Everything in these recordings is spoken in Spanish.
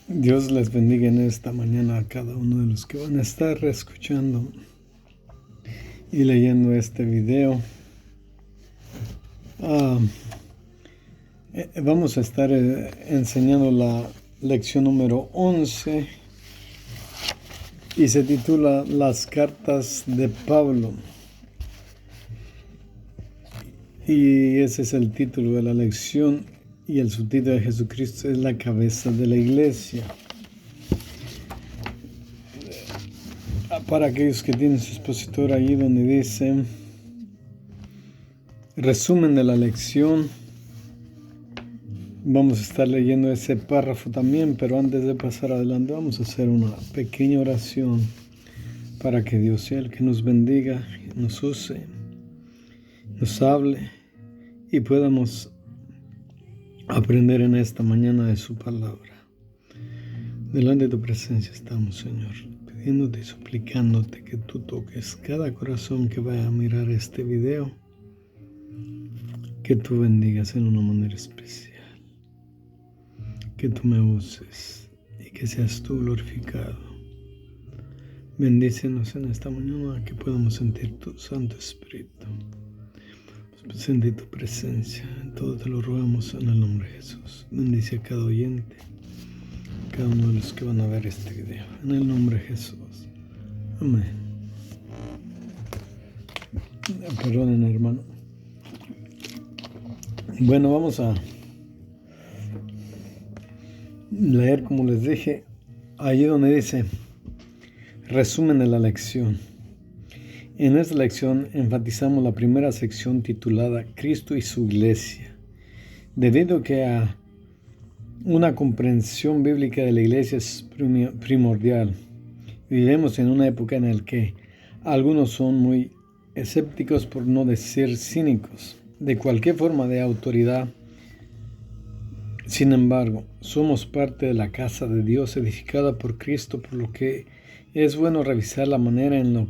Dios les bendiga en esta mañana a cada uno de los que van a estar escuchando y leyendo este video. Vamos a estar enseñando la lección número 11 y se titula Las cartas de Pablo. Y ese es el título de la lección, y el subtítulo de Jesucristo es la cabeza de la iglesia. Para aquellos que tienen su expositor ahí donde dice resumen de la lección, vamos a estar leyendo ese párrafo también, pero antes de pasar adelante vamos a hacer una pequeña oración para que Dios sea el que nos bendiga, nos use, nos hable y podamos aprender en esta mañana de su palabra. Delante de tu presencia estamos, Señor, pidiéndote y suplicándote que tú toques cada corazón que vaya a mirar este video, que tú bendigas en una manera especial, que tú me uses y que seas tú glorificado. Bendícenos en esta mañana, que podamos sentir tu Santo Espíritu, sentir tu presencia. Todo te lo rogamos en el nombre de Jesús. Bendice a cada oyente, cada uno de los que van a ver este video, en el nombre de Jesús. Amén. Perdonen, hermano. Bueno, vamos a leer, como les dije, allí donde dice resumen de la lección. En esta lección enfatizamos la primera sección titulada Cristo y su Iglesia, debido que a una comprensión bíblica de la Iglesia es primordial. Vivimos en una época en la que algunos son muy escépticos, por no decir cínicos, de cualquier forma de autoridad. Sin embargo, somos parte de la casa de Dios edificada por Cristo, por lo que es bueno revisar la manera en la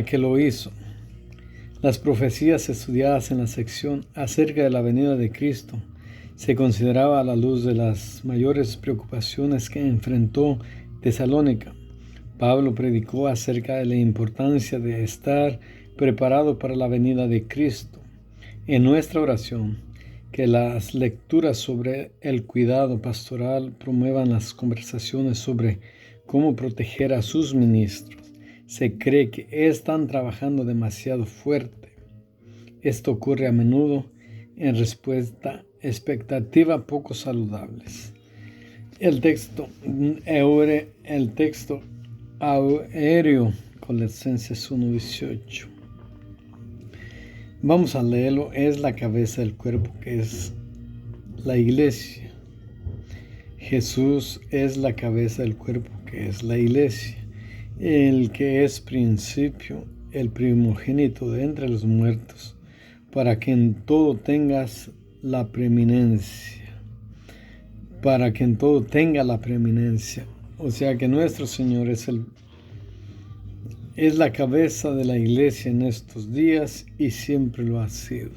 que lo hizo. Las profecías estudiadas en la sección acerca de la venida de Cristo se consideraba a la luz de las mayores preocupaciones que enfrentó Tesalónica. Pablo predicó acerca de la importancia de estar preparado para la venida de Cristo. En nuestra oración, que las lecturas sobre el cuidado pastoral promuevan las conversaciones sobre cómo proteger a sus ministros. Se cree que están trabajando demasiado fuerte. Esto ocurre a menudo en respuesta a expectativas poco saludables. El texto aéreo, Colosenses 1:18. Vamos a leerlo. Es la cabeza del cuerpo, que es la iglesia. Jesús es la cabeza del cuerpo, que es la iglesia. El que es principio, el primogénito de entre los muertos, para que en todo tengas la preeminencia. Para que en todo tenga la preeminencia. O sea que nuestro Señor es la cabeza de la iglesia en estos días y siempre lo ha sido.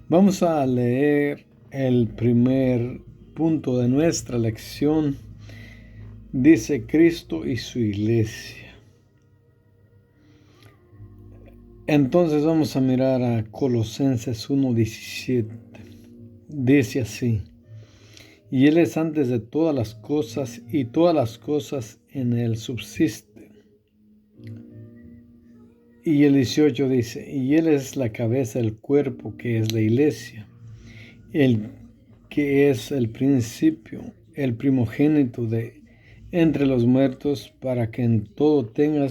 Vamos a leer el primer punto de nuestra lección. Dice Cristo y su iglesia. Entonces vamos a mirar a Colosenses 1:17. Dice así: y Él es antes de todas las cosas, y todas las cosas en Él subsisten. Y el 18 dice: y Él es la cabeza del cuerpo, que es la iglesia, el que es el principio, el primogénito de entre los muertos, para que en todo tenga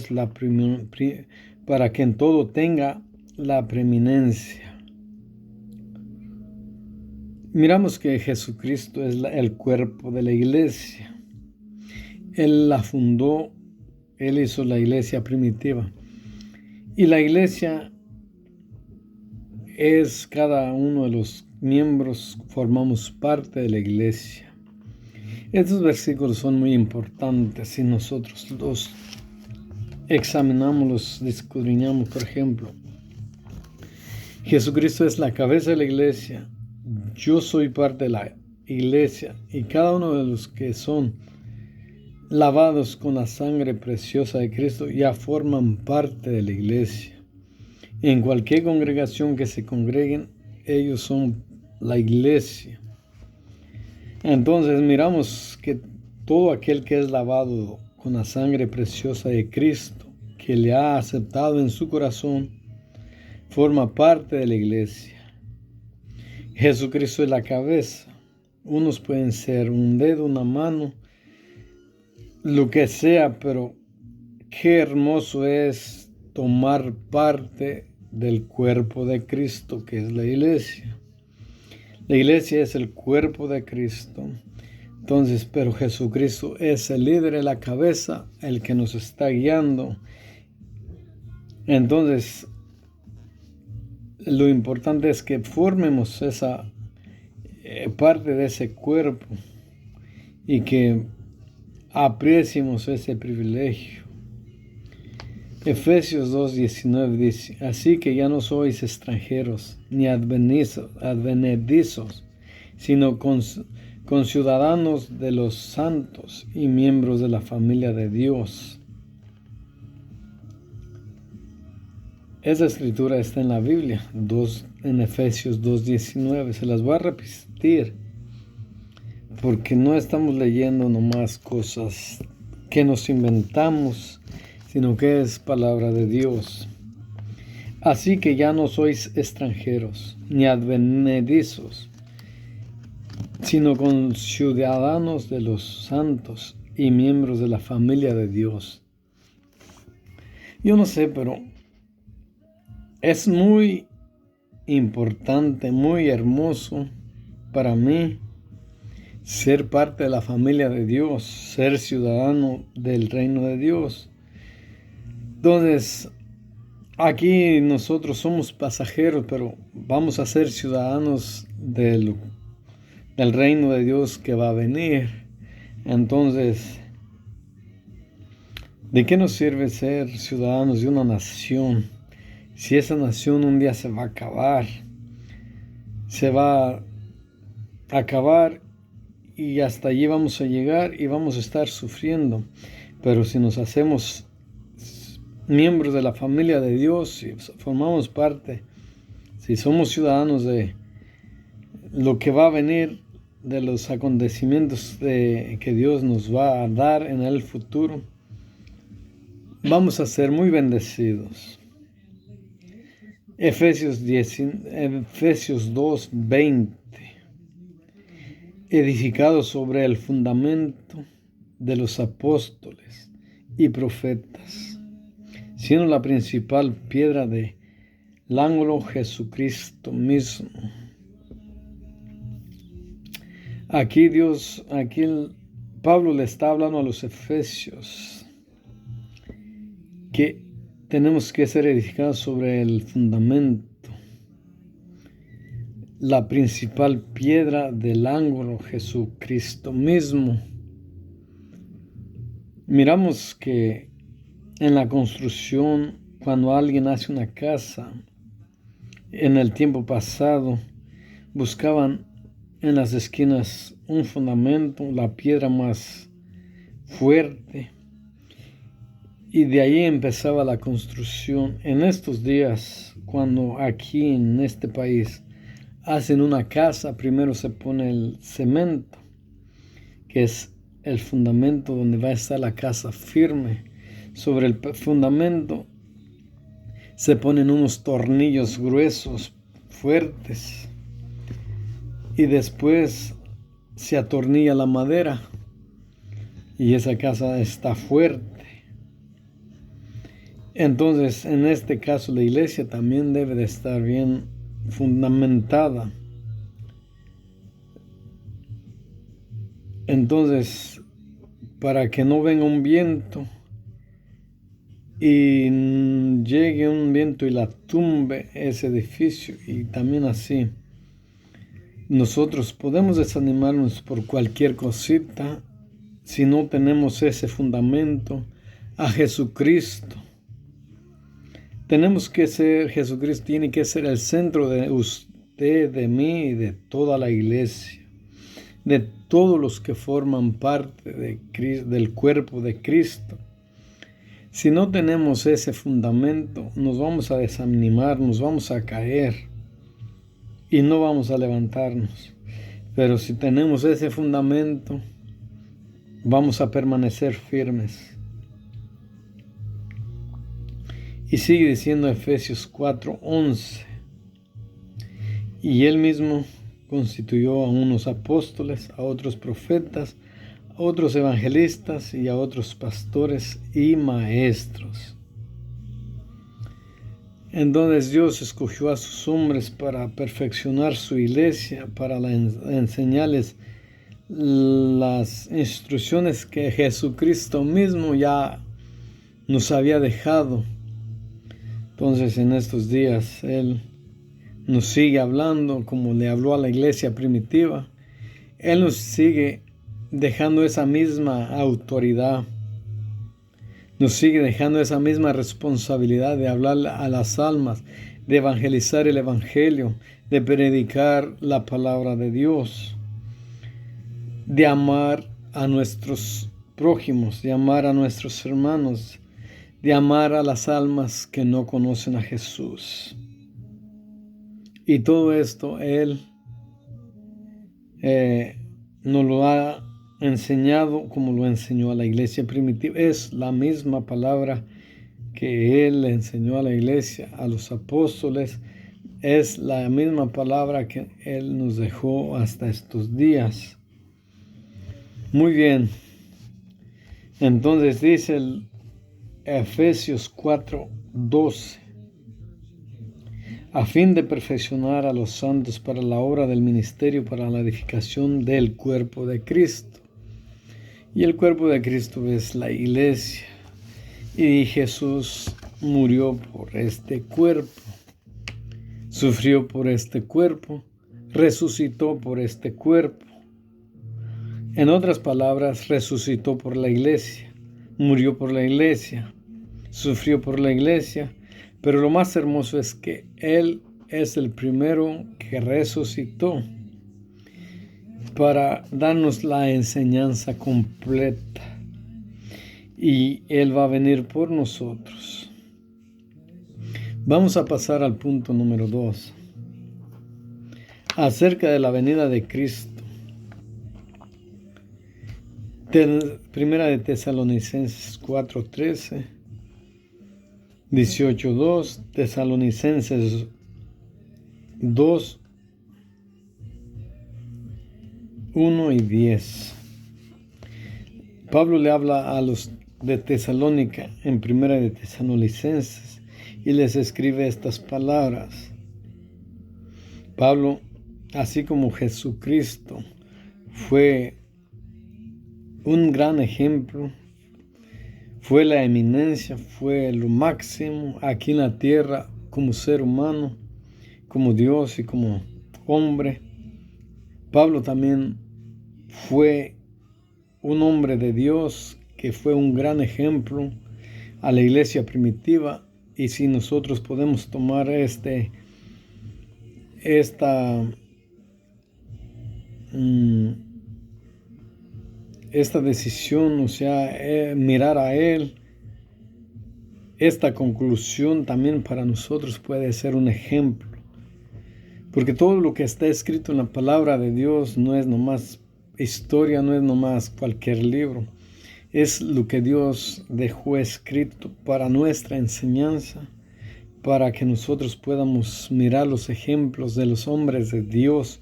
la preeminencia. Miramos que Jesucristo es el cuerpo de la iglesia. Él la fundó, Él hizo la iglesia primitiva. Y la iglesia es cada uno de los miembros, formamos parte de la iglesia. Estos versículos son muy importantes si nosotros los examinamos, los escudriñamos. Por ejemplo, Jesucristo es la cabeza de la iglesia. Yo soy parte de la iglesia, y cada uno de los que son lavados con la sangre preciosa de Cristo ya forman parte de la iglesia. En cualquier congregación que se congreguen, ellos son la iglesia. Entonces miramos que todo aquel que es lavado con la sangre preciosa de Cristo, que le ha aceptado en su corazón, forma parte de la iglesia. Jesucristo es la cabeza. Unos pueden ser un dedo, una mano, lo que sea, pero qué hermoso es tomar parte del cuerpo de Cristo, que es la iglesia. La iglesia es el cuerpo de Cristo. Entonces, pero Jesucristo es el líder de la cabeza, el que nos está guiando. Entonces, lo importante es que formemos esa parte de ese cuerpo y que apreciemos ese privilegio. Efesios 2:19 dice: así que ya no sois extranjeros ni advenedizos, sino conciudadanos de los santos y miembros de la familia de Dios. Esa escritura está en la Biblia, en Efesios 2:19. Se las voy a repetir porque no estamos leyendo nomás cosas que nos inventamos, sino que es palabra de Dios. Así que ya no sois extranjeros ni advenedizos, sino conciudadanos de los santos y miembros de la familia de Dios. Yo no sé, pero es muy importante, muy hermoso para mí ser parte de la familia de Dios, ser ciudadano del reino de Dios. Entonces, aquí nosotros somos pasajeros, pero vamos a ser ciudadanos del reino de Dios que va a venir. Entonces, ¿de qué nos sirve ser ciudadanos de una nación si esa nación un día se va a acabar? Se va a acabar y hasta allí vamos a llegar y vamos a estar sufriendo. Pero si nos hacemos miembros de la familia de Dios, si formamos parte, si somos ciudadanos de lo que va a venir, de los acontecimientos que Dios nos va a dar en el futuro, vamos a ser muy bendecidos. Efesios 2:20. Edificado sobre el fundamento de los apóstoles y profetas, siendo la principal piedra del ángulo Jesucristo mismo. Aquí Pablo le está hablando a los efesios que tenemos que ser edificados sobre el fundamento, la principal piedra del ángulo, Jesucristo mismo. Miramos que en la construcción, cuando alguien hace una casa, en el tiempo pasado, buscaban en las esquinas un fundamento, la piedra más fuerte, y de ahí empezaba la construcción. En estos días, cuando aquí en este país hacen una casa, primero se pone el cemento, que es el fundamento donde va a estar la casa firme. Sobre el fundamento se ponen unos tornillos gruesos, fuertes, y después se atornilla la madera y esa casa está fuerte. Entonces, en este caso, la iglesia también debe de estar bien fundamentada. Entonces, para que no venga un viento y llegue un viento y la tumbe ese edificio, y también así nosotros podemos desanimarnos por cualquier cosita si no tenemos ese fundamento a Jesucristo. Jesucristo tiene que ser el centro de usted, de mí y de toda la iglesia. de todos los que forman parte del cuerpo de Cristo. Si no tenemos ese fundamento, nos vamos a desanimar, nos vamos a caer y no vamos a levantarnos. Pero si tenemos ese fundamento, vamos a permanecer firmes. Y sigue diciendo Efesios 4:11. Y él mismo constituyó a unos apóstoles, a otros profetas, a otros evangelistas y a otros pastores y maestros. Entonces Dios escogió a sus hombres para perfeccionar su iglesia, para enseñarles las instrucciones que Jesucristo mismo ya nos había dejado. Entonces en estos días Él nos sigue hablando como le habló a la iglesia primitiva. Él nos sigue dejando esa misma autoridad. Nos sigue dejando esa misma responsabilidad de hablar a las almas, de evangelizar el evangelio, de predicar la palabra de Dios, de amar a nuestros prójimos, de amar a nuestros hermanos, de amar a las almas que no conocen a Jesús. Y todo esto Él nos lo ha enseñado como lo enseñó a la iglesia primitiva. Es la misma palabra que Él le enseñó a la iglesia, a los apóstoles. Es la misma palabra que Él nos dejó hasta estos días. Muy bien. Entonces dice el Efesios 4:12. A fin de perfeccionar a los santos para la obra del ministerio, para la edificación del cuerpo de Cristo. Y el cuerpo de Cristo es la iglesia. Y Jesús murió por este cuerpo, sufrió por este cuerpo, resucitó por este cuerpo. En otras palabras, resucitó por la iglesia, murió por la iglesia, sufrió por la iglesia. Pero lo más hermoso es que Él es el primero que resucitó para darnos la enseñanza completa. Y Él va a venir por nosotros. Vamos a pasar al punto número 2. Acerca de la venida de Cristo. Primera de Tesalonicenses 4:13. 18:2, Tesalonicenses 2:1 y 10. Pablo le habla a los de Tesalónica en Primera de Tesalonicenses y les escribe estas palabras. Pablo, así como Jesucristo fue un gran ejemplo, fue la eminencia, fue lo máximo aquí en la tierra como ser humano, como Dios y como hombre. Pablo también fue un hombre de Dios que fue un gran ejemplo a la iglesia primitiva. Y si nosotros podemos tomar esta decisión, o sea, mirar a Él, esta conclusión también para nosotros puede ser un ejemplo. Porque todo lo que está escrito en la palabra de Dios no es nomás historia, no es nomás cualquier libro. Es lo que Dios dejó escrito para nuestra enseñanza, para que nosotros podamos mirar los ejemplos de los hombres de Dios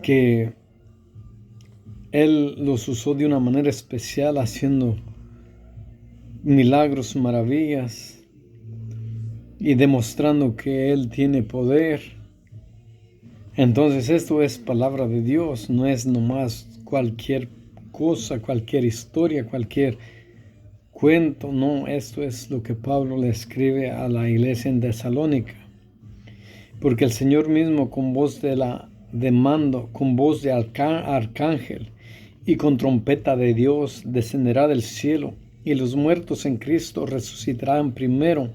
que Él los usó de una manera especial, haciendo milagros, maravillas y demostrando que Él tiene poder. Entonces esto es palabra de Dios, no es nomás cualquier cosa, cualquier historia, cualquier cuento. No, esto es lo que Pablo le escribe a la iglesia en Tesalónica. Porque el Señor mismo con voz de mando, con voz de arcángel, y con trompeta de Dios descenderá del cielo, y los muertos en Cristo resucitarán primero.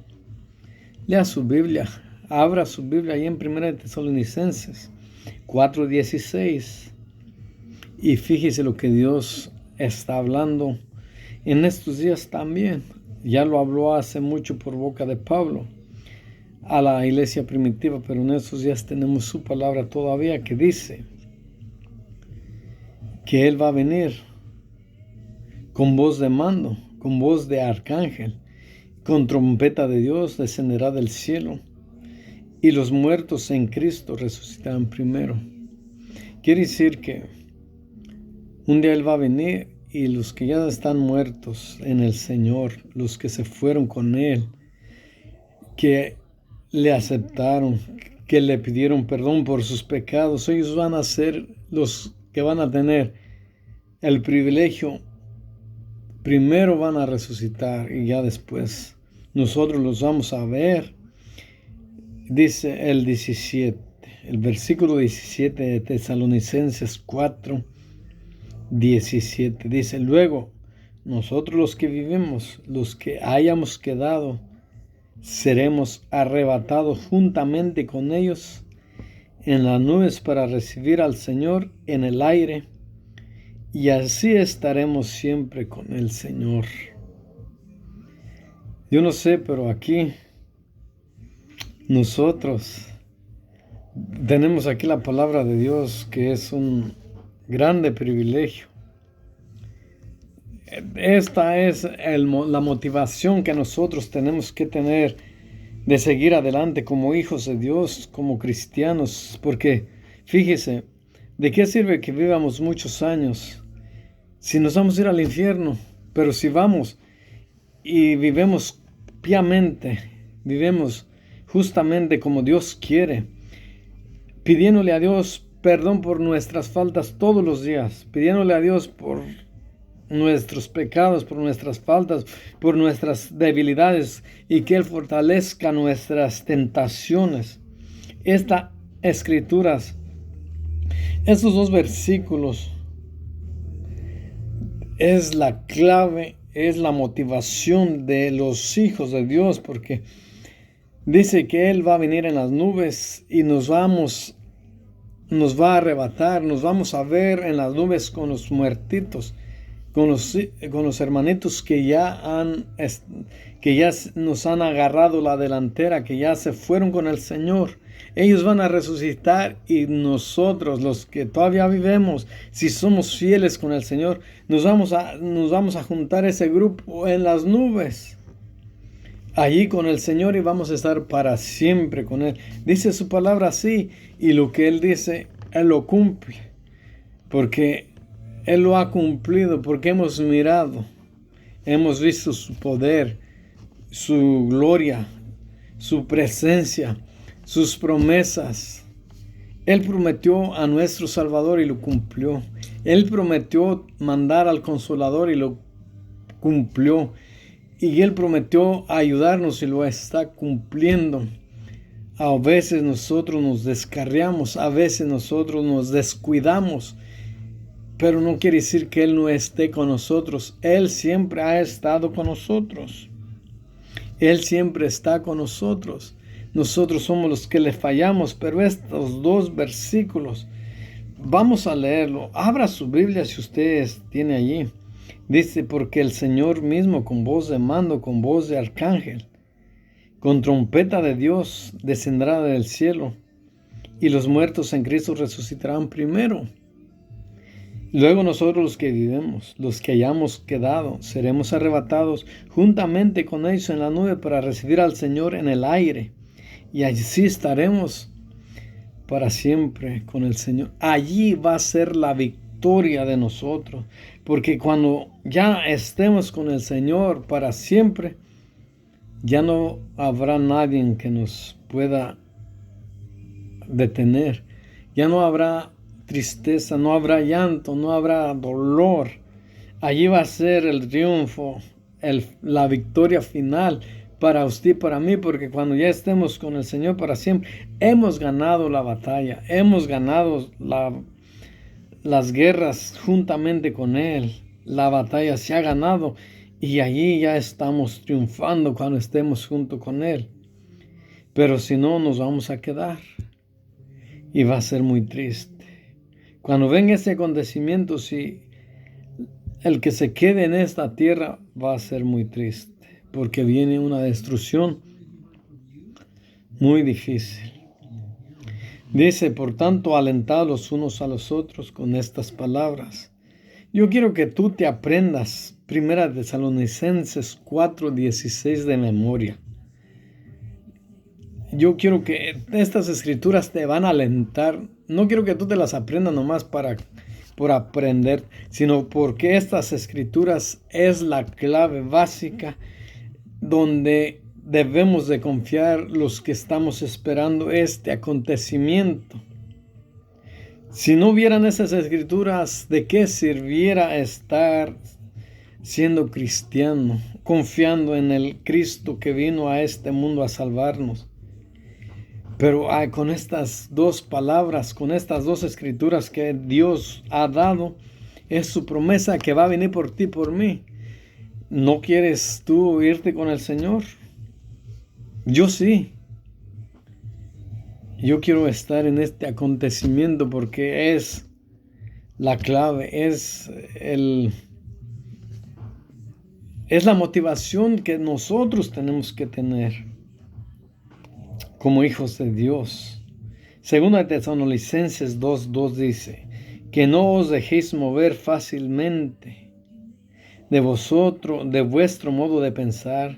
Lea su Biblia, abra su Biblia ahí en 1 Tesalonicenses 4:16. Y fíjese lo que Dios está hablando en estos días también. Ya lo habló hace mucho por boca de Pablo a la iglesia primitiva, pero en estos días tenemos su palabra todavía que dice que Él va a venir con voz de mando, con voz de arcángel, con trompeta de Dios descenderá del cielo y los muertos en Cristo resucitarán primero. Quiere decir que un día Él va a venir y los que ya están muertos en el Señor, los que se fueron con Él, que le aceptaron, que le pidieron perdón por sus pecados, ellos van a ser los que van a tener el privilegio. Primero van a resucitar y ya después nosotros los vamos a ver. Dice el 17, el versículo 17 de Tesalonicenses 4, 17. Dice, luego, nosotros los que vivimos, los que hayamos quedado, seremos arrebatados juntamente con ellos en las nubes para recibir al Señor en el aire, y así estaremos siempre con el Señor. Yo no sé, pero aquí nosotros tenemos aquí la palabra de Dios, que es un grande privilegio. Esta es la motivación que nosotros tenemos que tener de seguir adelante como hijos de Dios, como cristianos, porque fíjese, ¿de qué sirve que vivamos muchos años si nos vamos a ir al infierno? Pero si vamos y vivimos piamente, vivimos justamente como Dios quiere, pidiéndole a Dios perdón por nuestras faltas todos los días, pidiéndole a Dios por nuestros pecados, por nuestras faltas, por nuestras debilidades, y que Él fortalezca nuestras tentaciones. Estas escrituras, estos dos versículos, es la clave, es la motivación de los hijos de Dios, porque dice que Él va a venir en las nubes y nos va a arrebatar, nos vamos a ver en las nubes con los muertitos, con los hermanitos que ya nos han agarrado la delantera, que ya se fueron con el Señor. Ellos van a resucitar y nosotros, los que todavía vivemos, si somos fieles con el Señor, nos vamos a juntar ese grupo en las nubes, allí con el Señor, y vamos a estar para siempre con Él. Dice su palabra así, y lo que Él dice, Él lo cumple, porque Él lo ha cumplido, porque hemos mirado, hemos visto su poder, su gloria, su presencia, sus promesas. Él prometió a nuestro Salvador y lo cumplió. Él prometió mandar al Consolador y lo cumplió. Y Él prometió ayudarnos y lo está cumpliendo. A veces nosotros nos descarriamos, a veces nosotros nos descuidamos, pero no quiere decir que Él no esté con nosotros. Él siempre ha estado con nosotros. Él siempre está con nosotros. Nosotros somos los que le fallamos, pero estos dos versículos, vamos a leerlo. Abra su Biblia si usted tiene allí. Dice, porque el Señor mismo con voz de mando, con voz de arcángel, con trompeta de Dios descenderá del cielo, y los muertos en Cristo resucitarán primero. Luego nosotros los que vivemos, los que hayamos quedado, seremos arrebatados juntamente con ellos en la nube para recibir al Señor en el aire. Y así estaremos para siempre con el Señor. Allí va a ser la victoria de nosotros. Porque cuando ya estemos con el Señor para siempre, ya no habrá nadie que nos pueda detener. Ya no habrá tristeza, no habrá llanto, no habrá dolor. Allí va a ser el triunfo, la victoria final para usted y para mí, porque cuando ya estemos con el Señor para siempre, hemos ganado la batalla, hemos ganado las guerras juntamente con Él. La batalla se ha ganado y allí ya estamos triunfando cuando estemos junto con Él. Pero si no, nos vamos a quedar y va a ser muy triste. Cuando venga ese acontecimiento, si el que se quede en esta tierra va a ser muy triste, porque viene una destrucción muy difícil. Dice, por tanto, alentad los unos a los otros con estas palabras. Yo quiero que tú te aprendas 1 Tesalonicenses 4:16 de memoria. Yo quiero que estas escrituras te van a alentar. No quiero que tú te las aprendas nomás por aprender, sino porque estas escrituras es la clave básica donde debemos de confiar los que estamos esperando este acontecimiento. Si no hubieran esas escrituras, ¿de qué sirviera estar siendo cristiano, confiando en el Cristo que vino a este mundo a salvarnos? Pero con estas dos palabras, con estas dos escrituras que Dios ha dado, es su promesa que va a venir por ti, por mí. ¿No quieres tú irte con el Señor? Yo sí. Yo quiero estar en este acontecimiento porque es la clave, es la motivación que nosotros tenemos que tener como hijos de Dios. Segunda de Tesalonicenses 2:2 dice, que no os dejéis mover fácilmente de vuestro modo de pensar,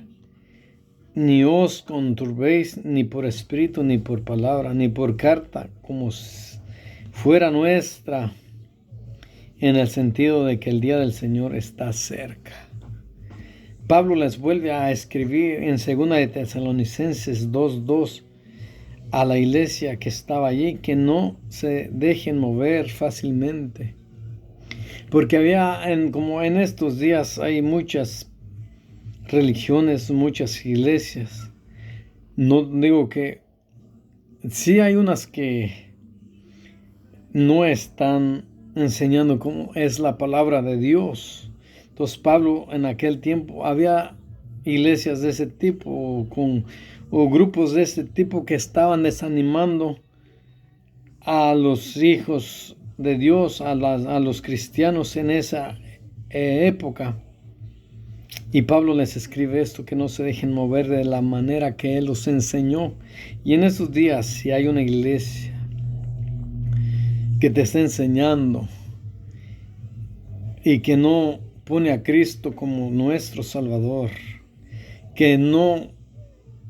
ni os conturbéis ni por espíritu, ni por palabra, ni por carta, como fuera nuestra, en el sentido de que el día del Señor está cerca. Pablo les vuelve a escribir en 2 de Tesalonicenses 2:2 a la iglesia que estaba allí, que no se dejen mover fácilmente. Porque como en estos días hay muchas religiones, muchas iglesias. No digo que sí hay unas que no están enseñando cómo es la palabra de Dios. Entonces Pablo en aquel tiempo había iglesias de ese tipo o grupos de ese tipo que estaban desanimando a los hijos de Dios, a los cristianos en esa época. Y Pablo les escribe esto, que no se dejen mover de la manera que Él los enseñó. Y en estos días, si hay una iglesia que te está enseñando y que no pone a Cristo como nuestro Salvador, que no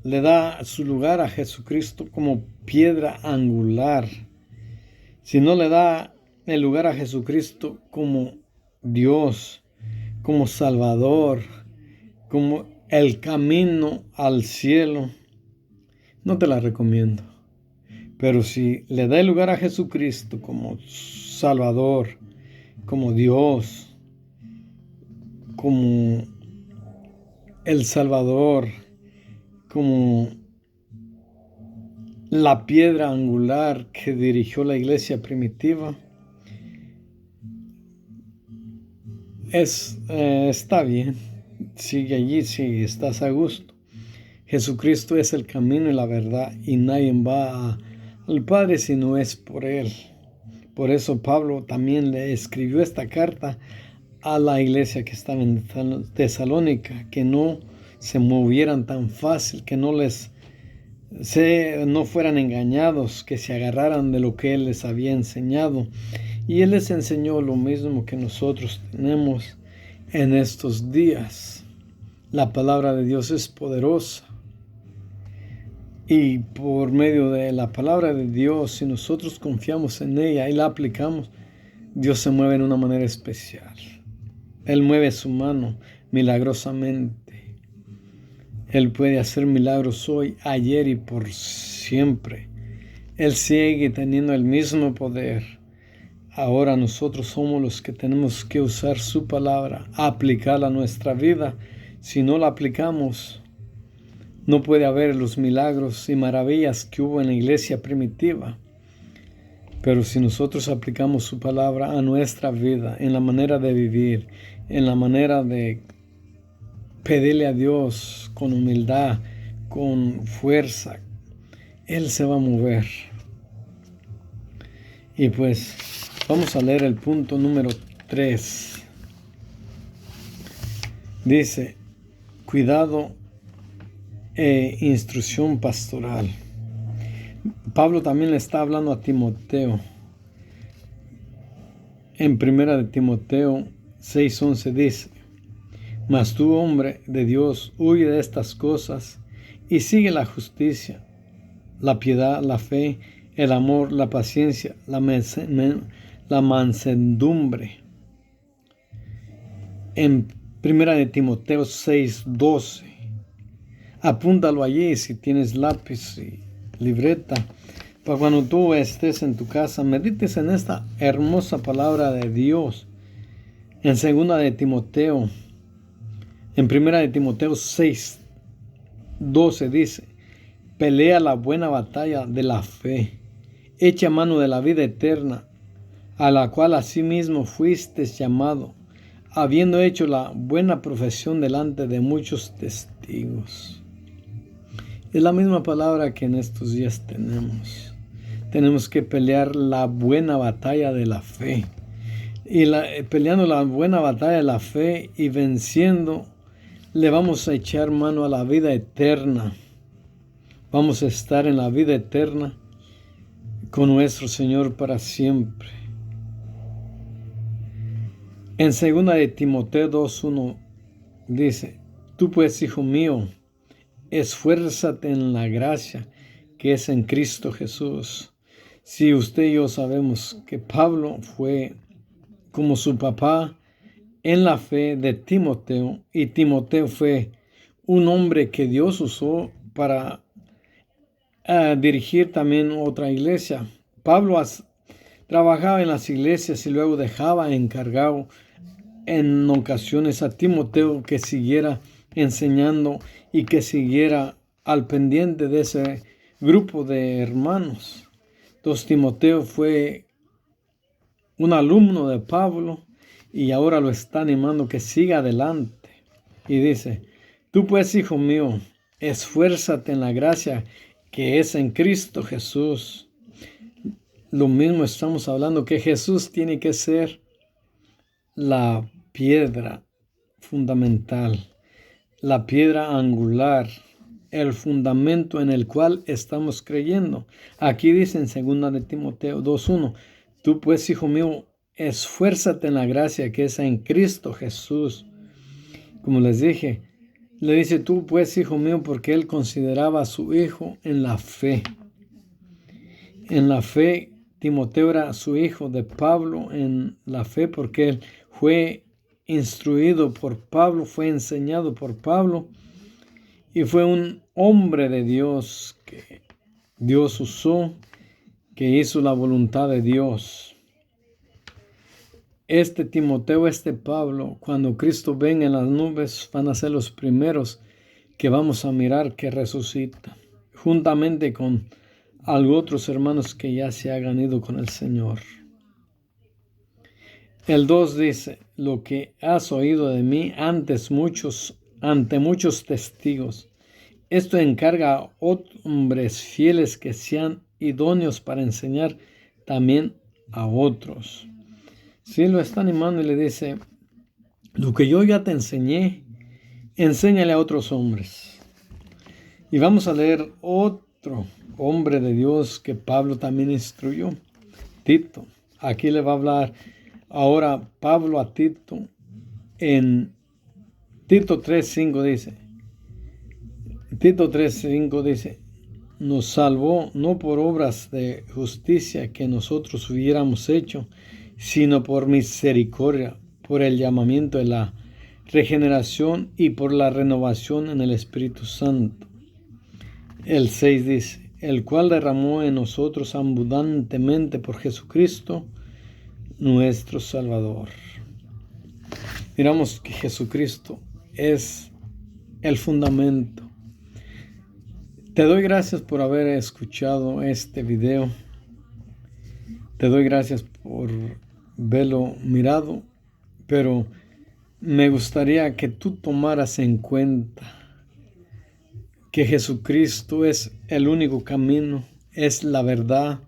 le da su lugar a Jesucristo como piedra angular, si no le da el lugar a Jesucristo como Dios, como Salvador, como el camino al cielo, no te la recomiendo. Pero si le da el lugar a Jesucristo como Salvador, como Dios, como el Salvador, como la piedra angular que dirigió la iglesia primitiva, está bien. Sigue allí si estás a gusto. Jesucristo es el camino y la verdad, y nadie va al Padre si no es por Él. Por eso Pablo también le escribió esta carta a la iglesia que estaba en Tesalónica, que no se movieran tan fácil, que no fueran engañados, que se agarraran de lo que Él les había enseñado. Y Él les enseñó lo mismo que nosotros tenemos en estos días. La palabra de Dios es poderosa. Y por medio de la palabra de Dios, si nosotros confiamos en ella y la aplicamos, Dios se mueve en una manera especial. Él mueve su mano milagrosamente. Él puede hacer milagros hoy, ayer y por siempre. Él sigue teniendo el mismo poder. Ahora nosotros somos los que tenemos que usar su palabra, aplicarla a nuestra vida. Si no la aplicamos, no puede haber los milagros y maravillas que hubo en la iglesia primitiva. Pero si nosotros aplicamos su palabra a nuestra vida, en la manera de vivir, en la manera de pedirle a Dios con humildad, con fuerza, Él se va a mover. Y pues Vamos a leer el punto número 3. Dice, cuidado e instrucción pastoral. Pablo también le está hablando a Timoteo. En 1 Timoteo 6:11 dice, mas tú, hombre de Dios, huye de estas cosas y sigue la justicia, la piedad, la fe, el amor, la paciencia, la mansedumbre. En 1 Timoteo 6:12, apúntalo allí si tienes lápiz y libreta, para cuando tú estés en tu casa, medites en esta hermosa palabra de Dios. En 2 Timoteo, en 1 Timoteo 6:12 dice, pelea la buena batalla de la fe, echa mano de la vida eterna, a la cual asimismo fuiste llamado, habiendo hecho la buena profesión delante de muchos testigos. Es la misma palabra que en estos días tenemos. Tenemos que pelear la buena batalla de la fe. Y peleando la buena batalla de la fe y venciendo, le vamos a echar mano a la vida eterna. Vamos a estar en la vida eterna con nuestro Señor para siempre. En 2 Timoteo 2:1 dice, tú pues, hijo mío, esfuérzate en la gracia que es en Cristo Jesús. Si usted y yo sabemos que Pablo fue como su papá en la fe de Timoteo, y Timoteo fue un hombre que Dios usó para dirigir también otra iglesia. Pablo trabajaba en las iglesias y luego dejaba encargado en ocasiones a Timoteo que siguiera enseñando y que siguiera al pendiente de ese grupo de hermanos. Entonces Timoteo fue un alumno de Pablo y ahora lo está animando que siga adelante. Y dice, tú pues, hijo mío, esfuérzate en la gracia que es en Cristo Jesús. Lo mismo estamos hablando, que Jesús tiene que ser la piedra fundamental, la piedra angular, el fundamento en el cual estamos creyendo. Aquí dice en 2 Timoteo 2:1, tú pues, hijo mío, esfuérzate en la gracia que es en Cristo Jesús. Como les dije, le dice tú pues, hijo mío, porque él consideraba a su hijo en la fe. En la fe, Timoteo era su hijo de Pablo en la fe porque él fue instruido por Pablo, fue enseñado por Pablo y fue un hombre de Dios que Dios usó, que hizo la voluntad de Dios. Este Timoteo, este Pablo, cuando Cristo venga en las nubes, van a ser los primeros que vamos a mirar que resucitan, juntamente con otros hermanos que ya se hayan ido con el Señor. El 2 dice, lo que has oído de mí ante muchos testigos. Esto encarga a hombres fieles que sean idóneos para enseñar también a otros. Sí, lo está animando y le dice, lo que yo ya te enseñé, enséñale a otros hombres. Y vamos a leer otro hombre de Dios que Pablo también instruyó, Tito. Aquí le va a hablar ahora Pablo a Tito en Tito 3:5 dice, Tito 3:5 dice, nos salvó no por obras de justicia que nosotros hubiéramos hecho, sino por misericordia, por el llamamiento de la regeneración y por la renovación en el Espíritu Santo. El 6 dice, el cual derramó en nosotros abundantemente por Jesucristo, nuestro Salvador. Miramos que Jesucristo es el fundamento. Te doy gracias por haber escuchado este video. Te doy gracias por verlo mirado, pero me gustaría que tú tomaras en cuenta que Jesucristo es el único camino, es la verdad,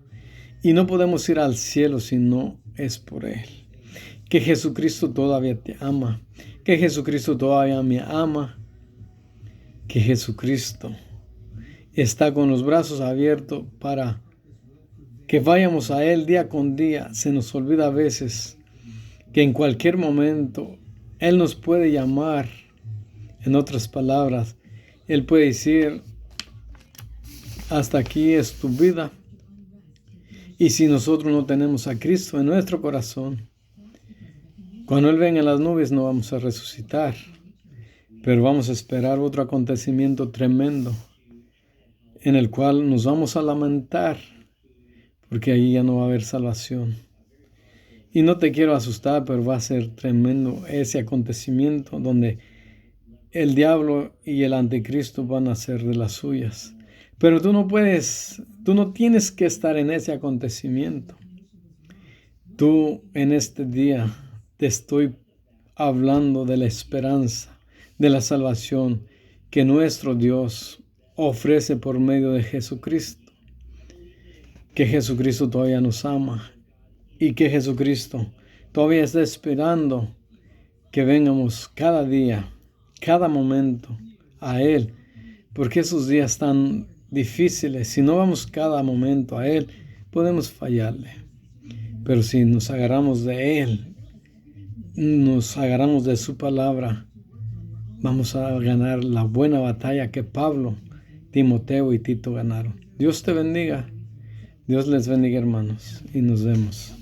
y no podemos ir al cielo si no es por Él. Que Jesucristo todavía te ama, que Jesucristo todavía me ama, que Jesucristo está con los brazos abiertos para que vayamos a Él día con día. Se nos olvida a veces que en cualquier momento Él nos puede llamar. En otras palabras, Él puede decir, hasta aquí es tu vida. Y si nosotros no tenemos a Cristo en nuestro corazón, cuando Él venga en las nubes no vamos a resucitar, pero vamos a esperar otro acontecimiento tremendo en el cual nos vamos a lamentar, porque ahí ya no va a haber salvación. Y no te quiero asustar, pero va a ser tremendo ese acontecimiento donde el diablo y el anticristo van a ser de las suyas. Pero tú no tienes que estar en ese acontecimiento. Tú en este día te estoy hablando de la esperanza, de la salvación que nuestro Dios ofrece por medio de Jesucristo. Que Jesucristo todavía nos ama y que Jesucristo todavía está esperando que vengamos cada día, cada momento a Él, porque esos días tan difíciles, si no vamos cada momento a Él, podemos fallarle. Pero si nos agarramos de Él, nos agarramos de su palabra, vamos a ganar la buena batalla que Pablo, Timoteo y Tito ganaron. Dios te bendiga. Dios les bendiga, hermanos, y nos vemos.